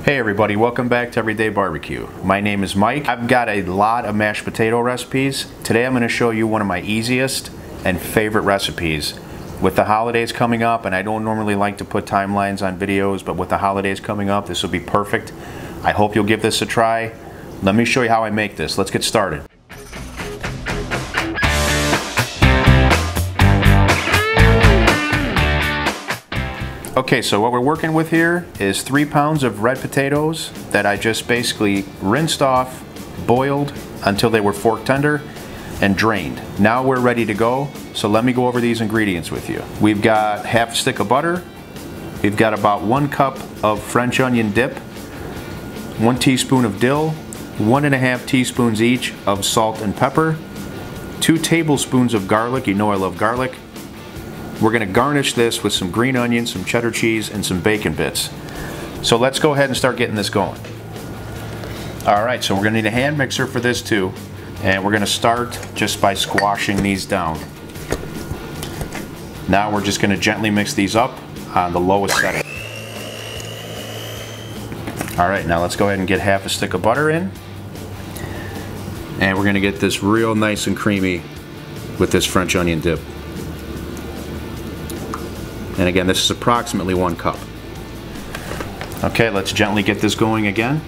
Hey everybody, welcome back to Everyday Barbecue. My name is Mike. I've got a lot of mashed potato recipes. Today I'm going to show you one of my easiest and favorite recipes. With the holidays coming up, and I don't normally like to put timelines on videos, but with the holidays coming up, this will be perfect. I hope you'll give this a try. Let me show you how I make this. Let's get started. Okay, so what we're working with here is 3 pounds of red potatoes that I just basically rinsed off, boiled until they were fork tender, and drained. Now we're ready to go, so let me go over these ingredients with you. We've got half a stick of butter, we've got about 1 cup of French onion dip, 1 teaspoon of dill, 1.5 teaspoons each of salt and pepper, 2 tablespoons of garlic. You know I love garlic. We're going to garnish this with some green onions, some cheddar cheese, and some bacon bits. So let's go ahead and start getting this going. Alright, so we're going to need a hand mixer for this too. And we're going to start just by squashing these down. Now we're just going to gently mix these up on the lowest setting. Alright, now let's go ahead and get half a stick of butter in. And we're going to get this real nice and creamy with this French onion dip. And again, this is approximately 1 cup. Okay, let's gently get this going again.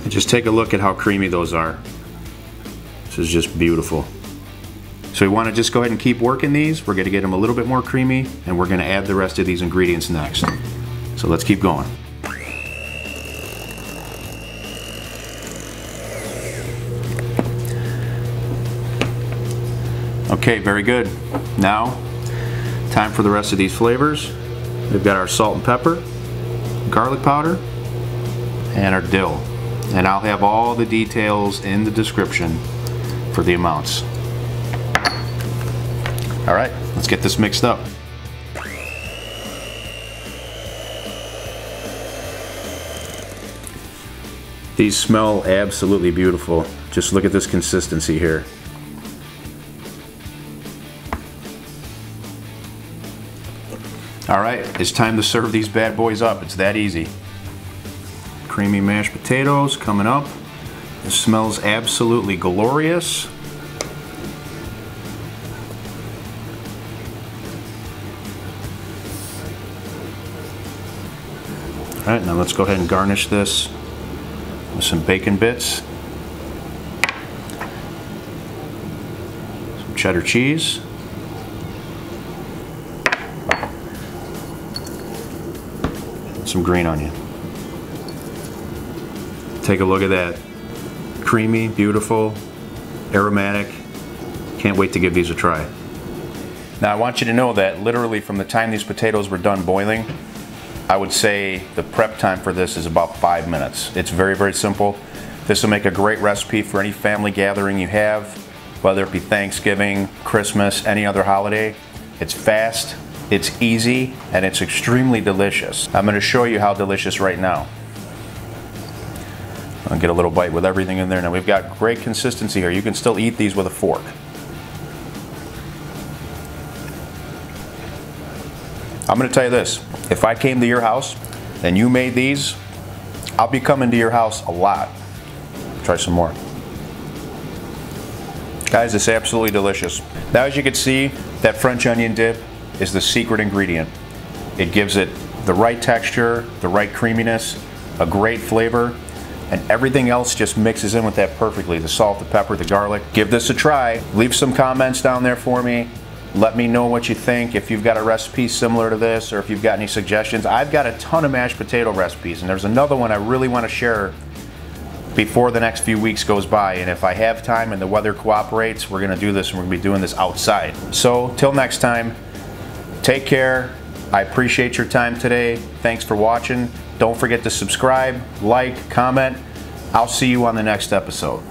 And just take a look at how creamy those are. This is just beautiful. So we want to just go ahead and keep working these. We're going to get them a little bit more creamy, and we're going to add the rest of these ingredients next. So let's keep going. Okay, very good. Now, time for the rest of these flavors. We've got our salt and pepper, garlic powder, and our dill. And I'll have all the details in the description for the amounts. Alright, let's get this mixed up. These smell absolutely beautiful. Just look at this consistency here. Alright, it's time to serve these bad boys up. It's that easy. Creamy mashed potatoes coming up. This smells absolutely glorious. Alright, now let's go ahead and garnish this with some bacon bits, some cheddar cheese, and some green onion. Take a look at that. Creamy, beautiful, aromatic. Can't wait to give these a try. Now I want you to know that literally from the time these potatoes were done boiling, I would say the prep time for this is about 5 minutes. It's very, very simple. This will make a great recipe for any family gathering you have, whether it be Thanksgiving, Christmas, any other holiday. It's fast, it's easy, and it's extremely delicious. I'm going to show you how delicious right now. I'll get a little bite with everything in there. Now we've got great consistency here. You can still eat these with a fork. I'm going to tell you this, if I came to your house and you made these, I'll be coming to your house a lot. Try some more. Guys, it's absolutely delicious. Now as you can see, that French onion dip is the secret ingredient. It gives it the right texture, the right creaminess, a great flavor, and everything else just mixes in with that perfectly. The salt, the pepper, the garlic. Give this a try. Leave some comments down there for me. Let me know what you think, if you've got a recipe similar to this, or if you've got any suggestions. I've got a ton of mashed potato recipes, and there's another one I really want to share before the next few weeks goes by. And if I have time and the weather cooperates, we're going to do this, and we're going to be doing this outside. So, till next time, take care. I appreciate your time today. Thanks for watching. Don't forget to subscribe, like, comment. I'll see you on the next episode.